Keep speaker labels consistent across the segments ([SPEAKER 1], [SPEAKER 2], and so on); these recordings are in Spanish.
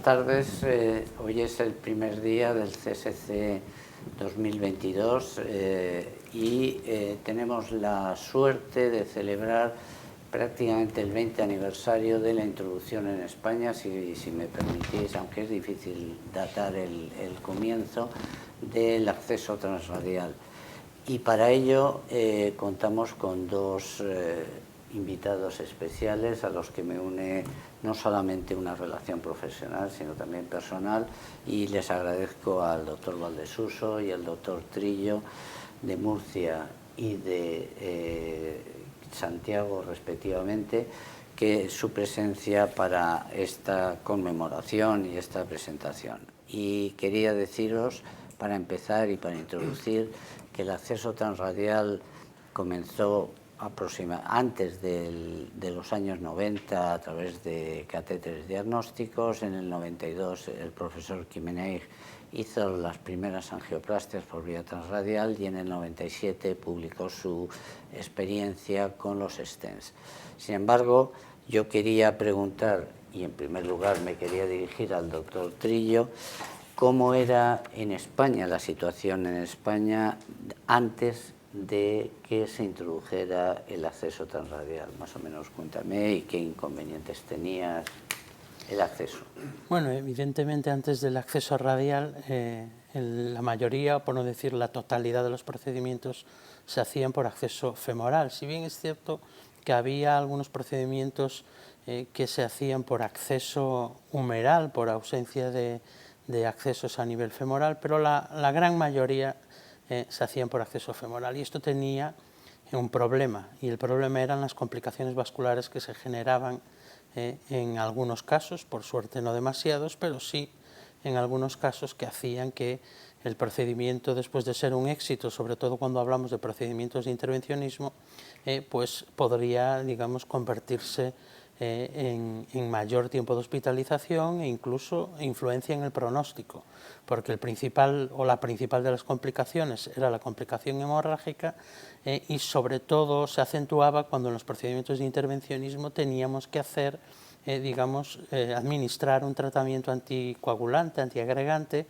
[SPEAKER 1] tardes. Hoy es el primer día del CSC 2022 y tenemos la suerte de celebrar prácticamente el 20 aniversario de la introducción en España, si me permitís, aunque es difícil datar el comienzo, del acceso transradial. Y para ello contamos con dos invitados especiales a los que me une no solamente una relación profesional, sino también personal, y les agradezco al doctor Valdesuso y al doctor Trillo de Murcia y de Santiago, respectivamente, que su presencia para esta conmemoración y esta presentación. Y quería deciros, para empezar y para introducir, que el acceso transradial comenzó antes de los años 90 a través de catéteres diagnósticos. En el 92 el profesor Quimeneix hizo las primeras angioplastias por vía transradial y en el 97 publicó su experiencia con los stents. Sin embargo, yo quería preguntar, y en primer lugar me quería dirigir al doctor Trillo, cómo era en España, la situación en España antes de que se introdujera el acceso transradial. Más o menos cuéntame y qué inconvenientes tenía el acceso.
[SPEAKER 2] Bueno, evidentemente antes del acceso radial la mayoría, por no decir la totalidad de los procedimientos se hacían por acceso femoral. Si bien es cierto que había algunos procedimientos que se hacían por acceso humeral, por ausencia de accesos a nivel femoral, pero la gran mayoría se hacían por acceso femoral, y esto tenía un problema, y el problema eran las complicaciones vasculares que se generaban en algunos casos, por suerte no demasiados, pero sí en algunos casos, que hacían que el procedimiento, después de ser un éxito, sobre todo cuando hablamos de procedimientos de intervencionismo, pues podría, digamos, convertirse en mayor tiempo de hospitalización e incluso influencia en el pronóstico, porque la principal de las complicaciones era la complicación hemorrágica, y sobre todo se acentuaba cuando en los procedimientos de intervencionismo teníamos que hacer, administrar un tratamiento anticoagulante, antiagregante,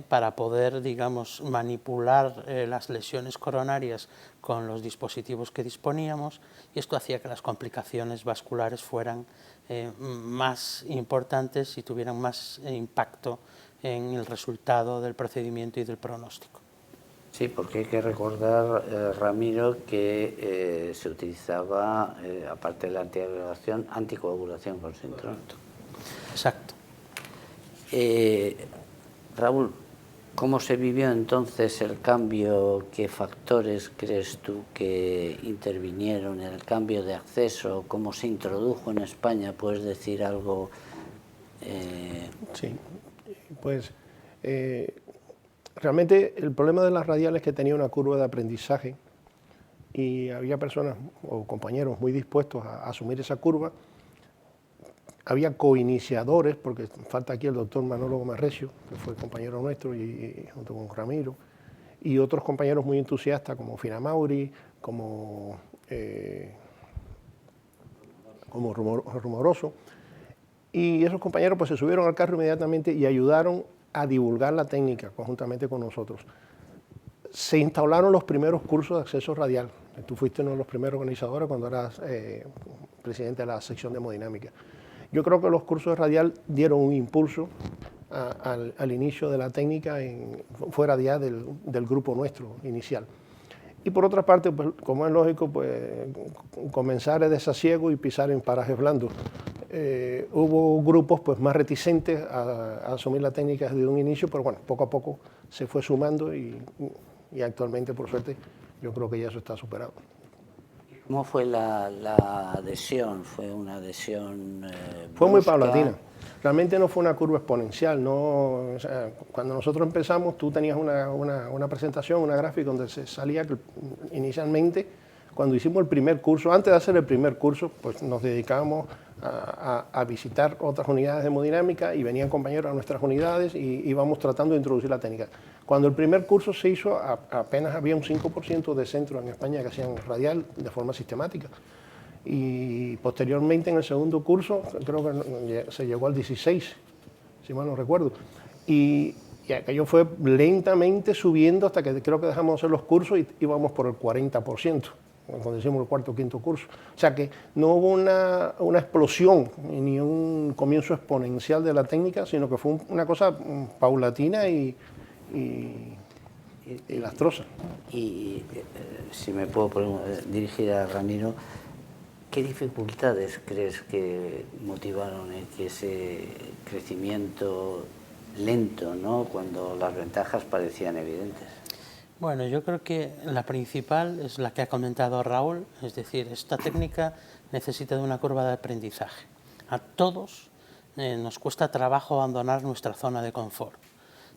[SPEAKER 2] para poder, digamos, manipular las lesiones coronarias con los dispositivos que disponíamos, y esto hacía que las complicaciones vasculares fueran más importantes y tuvieran más impacto en el resultado del procedimiento y del pronóstico.
[SPEAKER 1] Sí, porque hay que recordar, Ramiro, que se utilizaba, aparte de la antiagregación, anticoagulación con sintronium.
[SPEAKER 2] Exacto.
[SPEAKER 1] Raúl, ¿cómo se vivió entonces el cambio? ¿Qué factores crees tú que intervinieron en el cambio de acceso? ¿Cómo se introdujo en España? ¿Puedes decir algo?
[SPEAKER 3] Sí, pues realmente el problema de las radiales es que tenía una curva de aprendizaje y había personas o compañeros muy dispuestos a asumir esa curva. Había coiniciadores, porque falta aquí el doctor Manolo Gómez Recio, que fue compañero nuestro, y junto con Ramiro, y otros compañeros muy entusiastas como Fina Mauri, como Rumoroso. Y esos compañeros pues se subieron al carro inmediatamente y ayudaron a divulgar la técnica conjuntamente con nosotros. Se instauraron los primeros cursos de acceso radial. Tú fuiste uno de los primeros organizadores cuando eras presidente de la sección de hemodinámica. Yo creo que los cursos de radial dieron un impulso al inicio de la técnica fuera ya del grupo nuestro inicial. Y por otra parte, pues, como es lógico, pues, comenzar el desasiego y pisar en parajes blandos. Hubo grupos pues, más reticentes a asumir la técnica desde un inicio, pero bueno, poco a poco se fue sumando y actualmente, por suerte, yo creo que ya eso está superado.
[SPEAKER 1] ¿Cómo fue la adhesión? ¿Fue una adhesión
[SPEAKER 3] Fue muy paulatina. Realmente no fue una curva exponencial. No, o sea, cuando nosotros empezamos, tú tenías una presentación, una gráfica donde se salía que inicialmente, cuando hicimos el primer curso, antes de hacer el primer curso, pues nos dedicábamos a visitar otras unidades de hemodinámica y venían compañeros a nuestras unidades y íbamos tratando de introducir la técnica. Cuando el primer curso se hizo, apenas había un 5% de centros en España que hacían radial de forma sistemática. Y posteriormente en el segundo curso, creo que se llegó al 16%. si mal no recuerdo. Y aquello fue lentamente subiendo hasta que creo que dejamos de hacer los cursos y íbamos por el 40%, cuando hicimos el cuarto o quinto curso. O sea que no hubo una explosión ni un comienzo exponencial de la técnica, sino que fue una cosa paulatina y lastrosa.
[SPEAKER 1] Y si me puedo dirigir a Ramiro, ¿qué dificultades crees que motivaron que ese crecimiento lento, ¿no?, cuando las ventajas parecían evidentes?
[SPEAKER 2] Bueno, yo creo que la principal es la que ha comentado Raúl, es decir, esta técnica necesita de una curva de aprendizaje. A todos nos cuesta trabajo abandonar nuestra zona de confort.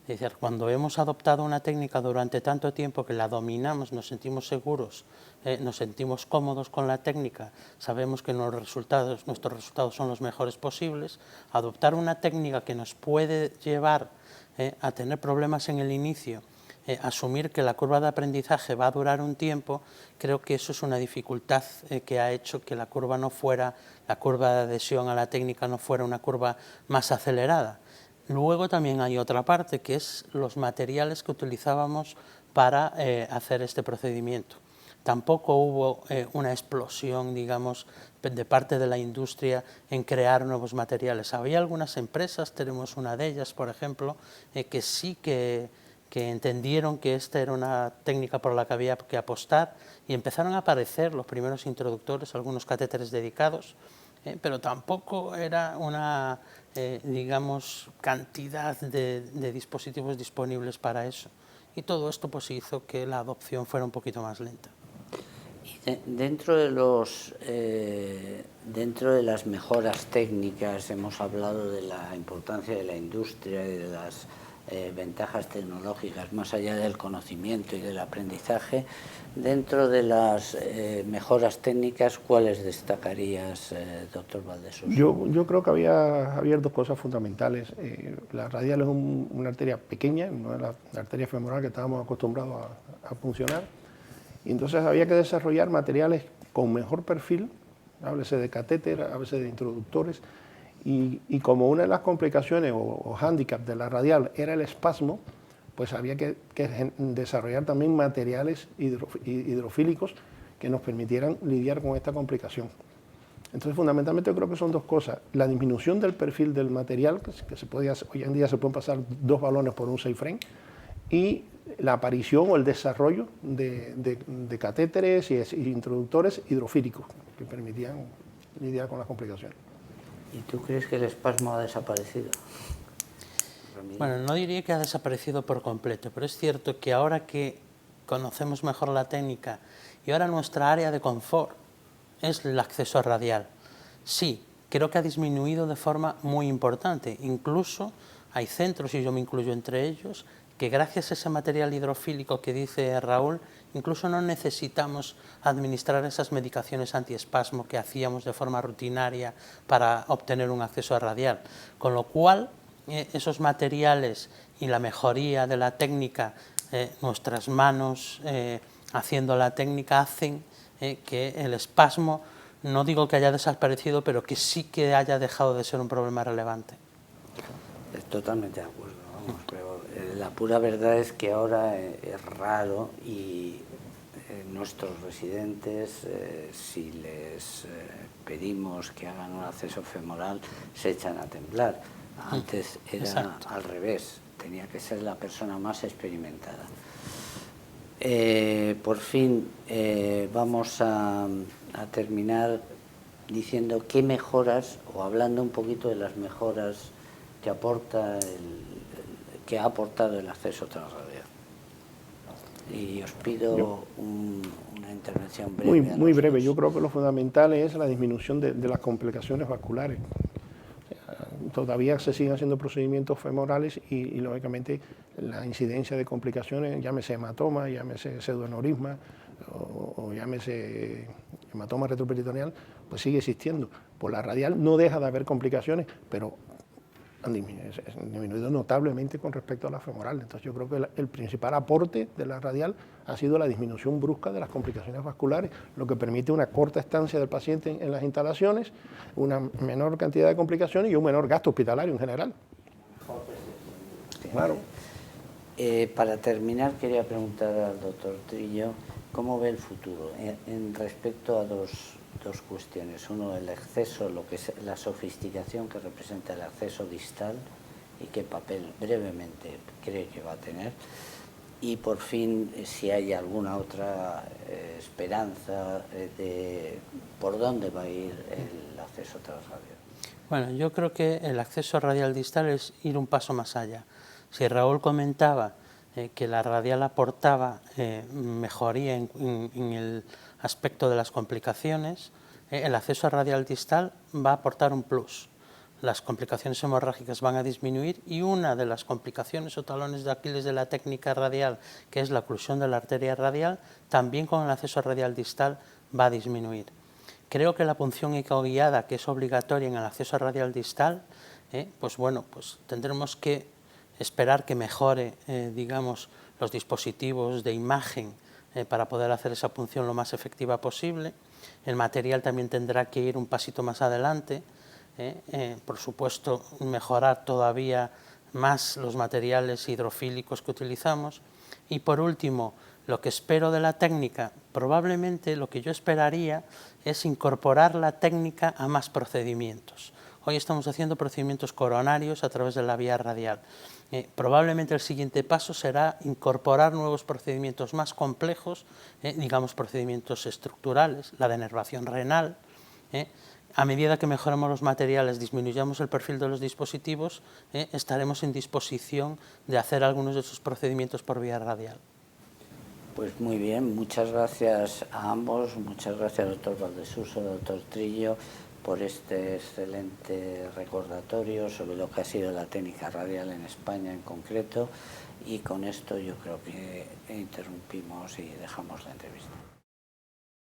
[SPEAKER 2] Es decir, cuando hemos adoptado una técnica durante tanto tiempo que la dominamos, nos sentimos seguros, nos sentimos cómodos con la técnica, sabemos que nuestros resultados son los mejores posibles, adoptar una técnica que nos puede llevar a tener problemas en el inicio, asumir que la curva de aprendizaje va a durar un tiempo, creo que eso es una dificultad que ha hecho que la curva de adhesión a la técnica no fuera una curva más acelerada. Luego también hay otra parte, que es los materiales que utilizábamos para hacer este procedimiento. Tampoco hubo una explosión, digamos, de parte de la industria en crear nuevos materiales. Había algunas empresas, tenemos una de ellas, por ejemplo, que sí que entendieron que esta era una técnica por la que había que apostar y empezaron a aparecer los primeros introductores, algunos catéteres dedicados, pero tampoco era una, digamos, cantidad de dispositivos disponibles para eso. Y todo esto pues hizo que la adopción fuera un poquito más lenta.
[SPEAKER 1] Y dentro de las mejoras técnicas hemos hablado de la importancia de la industria y de las ventajas tecnológicas, más allá del conocimiento y del aprendizaje. Dentro de las mejoras técnicas, ¿cuáles destacarías, doctor Valdesús?
[SPEAKER 3] Yo creo que había dos cosas fundamentales. La radial es una arteria pequeña, no es la arteria femoral que estábamos acostumbrados a funcionar, y entonces había que desarrollar materiales con mejor perfil, háblese de catéter, háblese de introductores, y como una de las complicaciones o hándicap de la radial era el espasmo, pues había que desarrollar también materiales hidrofílicos que nos permitieran lidiar con esta complicación. Entonces, fundamentalmente, yo creo que son dos cosas. La disminución del perfil del material, que hoy en día se pueden pasar 2 balones por un 6 frame, y la aparición o el desarrollo de catéteres y introductores hidrofílicos que permitían lidiar con las complicaciones.
[SPEAKER 1] ¿Y tú crees que el espasmo ha desaparecido?
[SPEAKER 2] Bueno, no diría que ha desaparecido por completo, pero es cierto que ahora que conocemos mejor la técnica y ahora nuestra área de confort es el acceso radial, sí, creo que ha disminuido de forma muy importante. Incluso hay centros, y yo me incluyo entre ellos, que gracias a ese material hidrofílico que dice Raúl, incluso no necesitamos administrar esas medicaciones antiespasmo que hacíamos de forma rutinaria para obtener un acceso radial. Con lo cual, esos materiales y la mejoría de la técnica, nuestras manos haciendo la técnica, hacen que el espasmo, no digo que haya desaparecido, pero que sí que haya dejado de ser un problema relevante.
[SPEAKER 1] Totalmente de acuerdo, vamos, pero la pura verdad es que ahora es raro y nuestros residentes, si les pedimos que hagan un acceso femoral, se echan a temblar. Antes era
[SPEAKER 2] Exacto.
[SPEAKER 1] al revés, tenía que ser la persona más experimentada. Por fin, vamos a terminar diciendo qué mejoras, o hablando un poquito de las mejoras que ha aportado el acceso transradial. Y os pido una intervención breve.
[SPEAKER 3] Muy breve. Yo creo que lo fundamental es la disminución de las complicaciones vasculares. Todavía se siguen haciendo procedimientos femorales y lógicamente la incidencia de complicaciones, llámese hematoma, llámese pseudoaneurisma o llámese hematoma retroperitoneal, pues sigue existiendo. Por la radial no deja de haber complicaciones, pero han disminuido notablemente con respecto a la femoral. Entonces yo creo que el principal aporte de la radial ha sido la disminución brusca de las complicaciones vasculares, lo que permite una corta estancia del paciente en las instalaciones, una menor cantidad de complicaciones y un menor gasto hospitalario en general. Claro.
[SPEAKER 1] Para terminar, quería preguntar al doctor Trillo cómo ve el futuro en respecto a dos cuestiones. Uno, el acceso, lo que es la sofisticación que representa el acceso distal y qué papel brevemente cree que va a tener. Y por fin, si hay alguna otra esperanza de por dónde va a ir el acceso transradial.
[SPEAKER 2] Bueno, yo creo que el acceso radial distal es ir un paso más allá. Si Raúl comentaba que la radial aportaba mejoría en el aspecto de las complicaciones, el acceso radial distal va a aportar un plus. Las complicaciones hemorrágicas van a disminuir y una de las complicaciones o talones de Aquiles de la técnica radial, que es la oclusión de la arteria radial, también con el acceso radial distal va a disminuir. Creo que la punción ecoguiada, que es obligatoria en el acceso radial distal, pues bueno, pues tendremos que esperar que mejore, digamos, los dispositivos de imagen para poder hacer esa punción lo más efectiva posible. El material también tendrá que ir un pasito más adelante. Por supuesto, mejorar todavía más los materiales hidrofílicos que utilizamos. Y por último, lo que espero de la técnica, probablemente lo que yo esperaría es incorporar la técnica a más procedimientos. Hoy estamos haciendo procedimientos coronarios a través de la vía radial. Probablemente el siguiente paso será incorporar nuevos procedimientos más complejos, digamos procedimientos estructurales, la denervación renal. A medida que mejoramos los materiales, disminuyamos el perfil de los dispositivos, estaremos en disposición de hacer algunos de esos procedimientos por vía radial.
[SPEAKER 1] Pues muy bien, muchas gracias a ambos, muchas gracias doctor Valdesuso, doctor Trillo, por este excelente recordatorio sobre lo que ha sido la técnica radial en España en concreto, y con esto yo creo que interrumpimos y dejamos la entrevista.